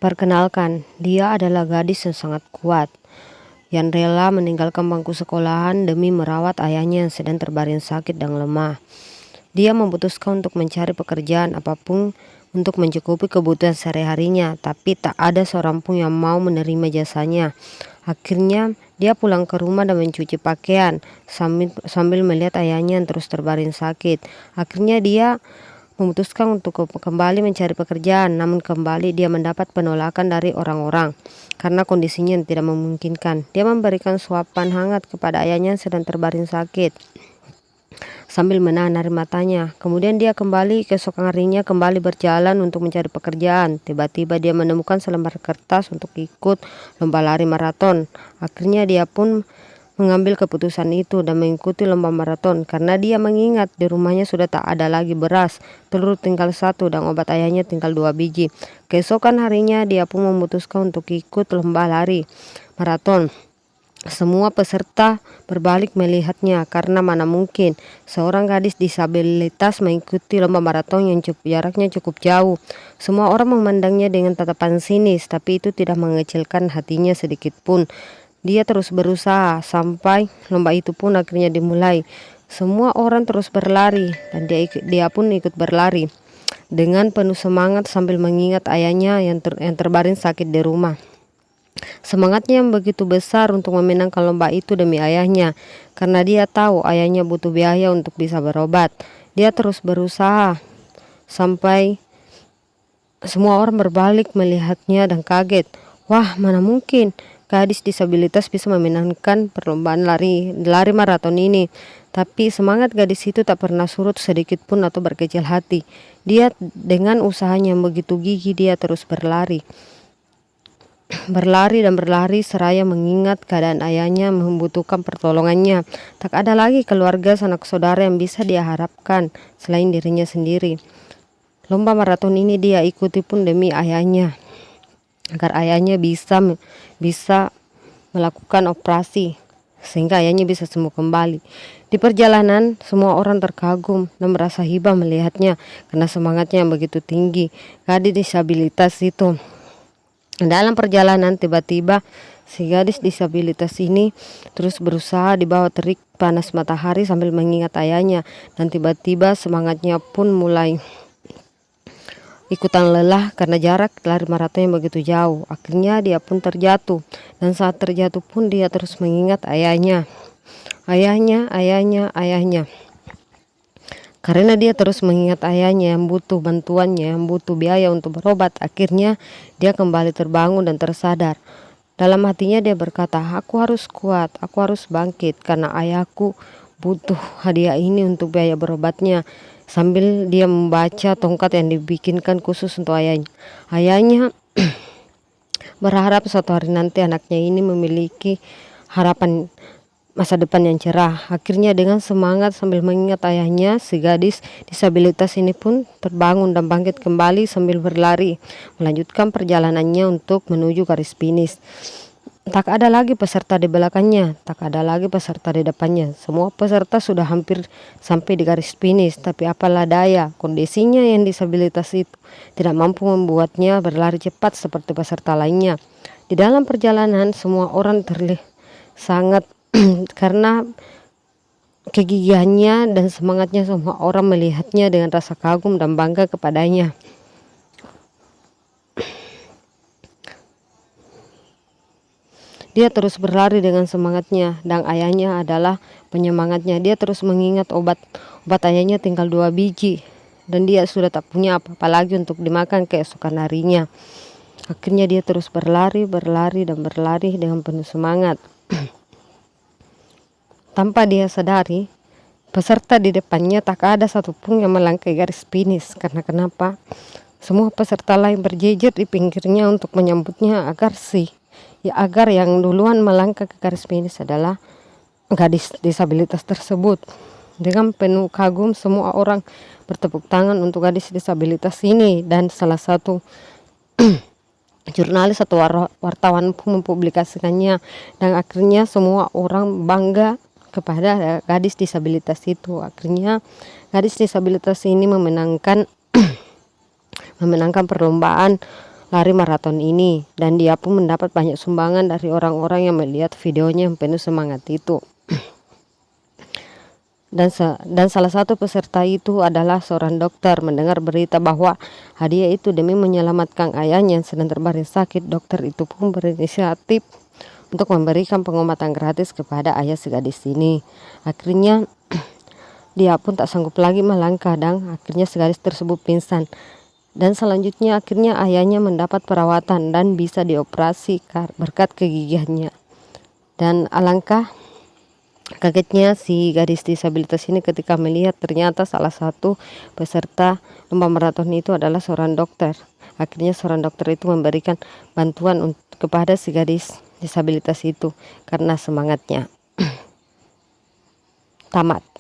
Perkenalkan, dia adalah gadis yang sangat kuat, yang rela meninggalkan bangku sekolahan demi merawat ayahnya yang sedang terbaring sakit dan lemah. Dia memutuskan untuk mencari pekerjaan apapun untuk mencukupi kebutuhan sehari-harinya, tapi tak ada seorang pun yang mau menerima jasanya. Akhirnya, dia pulang ke rumah dan mencuci pakaian sambil melihat ayahnya yang terus terbaring sakit. Akhirnya dia memutuskan untuk kembali mencari pekerjaan, namun kembali dia mendapat penolakan dari orang-orang karena kondisinya yang tidak memungkinkan. Dia memberikan suapan hangat kepada ayahnya yang sedang terbaring sakit sambil menahan air matanya. Kemudian dia kembali keesokan harinya kembali berjalan untuk mencari pekerjaan. Tiba-tiba dia menemukan selembar kertas untuk ikut lomba lari maraton. Akhirnya dia pun mengambil keputusan itu dan mengikuti lomba maraton karena dia mengingat di rumahnya sudah tak ada lagi beras, telur tinggal 1 dan obat ayahnya tinggal 2 biji. Keesokan harinya dia pun memutuskan untuk ikut lomba lari maraton. Semua peserta berbalik melihatnya karena mana mungkin seorang gadis disabilitas mengikuti lomba maraton yang jaraknya cukup jauh. Semua orang memandangnya dengan tatapan sinis, tapi itu tidak mengecilkan hatinya sedikit pun. Dia terus berusaha sampai lomba itu pun akhirnya dimulai. Semua orang terus berlari dan dia pun ikut berlari dengan penuh semangat sambil mengingat ayahnya yang terbaring sakit di rumah. Semangatnya yang begitu besar untuk memenangkan lomba itu demi ayahnya, karena dia tahu ayahnya butuh biaya untuk bisa berobat. Dia terus berusaha sampai semua orang berbalik melihatnya dan kaget. Wah, mana mungkin gadis disabilitas bisa memenangkan perlombaan lari maraton ini. Tapi semangat gadis itu tak pernah surut sedikit pun atau berkecil hati. Dia dengan usahanya yang begitu gigih, dia terus berlari. Berlari dan berlari seraya mengingat keadaan ayahnya membutuhkan pertolongannya. Tak ada lagi keluarga sanak saudara yang bisa dia harapkan selain dirinya sendiri. Lomba maraton ini dia ikuti pun demi ayahnya, agar ayahnya bisa melakukan operasi sehingga ayahnya bisa sembuh kembali. Di perjalanan semua orang terkagum dan merasa hibah melihatnya karena semangatnya yang begitu tinggi. Gadis disabilitas itu dalam perjalanan tiba-tiba si gadis disabilitas ini terus berusaha di bawah terik panas matahari sambil mengingat ayahnya, dan tiba-tiba semangatnya pun mulai ikutan lelah karena jarak lari maraton yang begitu jauh. Akhirnya dia pun terjatuh, dan saat terjatuh pun dia terus mengingat ayahnya. Karena dia terus mengingat ayahnya yang butuh bantuannya, yang butuh biaya untuk berobat. Akhirnya dia kembali terbangun dan tersadar. Dalam hatinya dia berkata, aku harus kuat, aku harus bangkit karena ayahku butuh hadiah ini untuk biaya berobatnya. Sambil dia membaca tongkat yang dibikinkan khusus untuk ayahnya. Ayahnya berharap suatu hari nanti anaknya ini memiliki harapan masa depan yang cerah. Akhirnya dengan semangat sambil mengingat ayahnya, si gadis disabilitas ini pun terbangun dan bangkit kembali sambil berlari, melanjutkan perjalanannya untuk menuju garis finish. Tak ada lagi peserta di belakangnya, tak ada lagi peserta di depannya. Semua peserta sudah hampir sampai di garis finish, tapi apalah daya, kondisinya yang disabilitas itu tidak mampu membuatnya berlari cepat seperti peserta lainnya. Di dalam perjalanan semua orang terlihat sangat karena kegigihannya dan semangatnya, semua orang melihatnya dengan rasa kagum dan bangga kepadanya. Dia terus berlari dengan semangatnya dan ayahnya adalah penyemangatnya. Dia terus mengingat obat ayahnya tinggal 2 biji dan dia sudah tak punya apa-apa lagi untuk dimakan keesokan harinya. Akhirnya dia terus berlari dengan penuh semangat. Tanpa dia sadari, peserta di depannya tak ada satupun yang melangkahi garis finish. Karena kenapa? Semua peserta lain berjejer di pinggirnya untuk menyambutnya agar yang duluan melangkah ke garis finish adalah gadis disabilitas tersebut. Dengan penuh kagum semua orang bertepuk tangan untuk gadis disabilitas ini, dan salah satu jurnalis atau wartawan pun mempublikasikannya, dan akhirnya semua orang bangga kepada gadis disabilitas itu. Akhirnya gadis disabilitas ini memenangkan perlombaan lari maraton ini, dan dia pun mendapat banyak sumbangan dari orang-orang yang melihat videonya yang penuh semangat itu. Dan salah satu peserta itu adalah seorang dokter. Mendengar berita bahwa hadiah itu demi menyelamatkan ayahnya yang sedang terbaring sakit, dokter itu pun berinisiatif untuk memberikan pengobatan gratis kepada ayah si gadis ini. Akhirnya dia pun tak sanggup lagi melangkah dan akhirnya si gadis tersebut pingsan. Dan selanjutnya akhirnya ayahnya mendapat perawatan dan bisa dioperasi berkat kegigihannya. Dan alangkah kagetnya si gadis disabilitas ini ketika melihat ternyata salah satu peserta lomba maraton itu adalah seorang dokter. Akhirnya seorang dokter itu memberikan bantuan kepada si gadis disabilitas itu karena semangatnya. Tamat.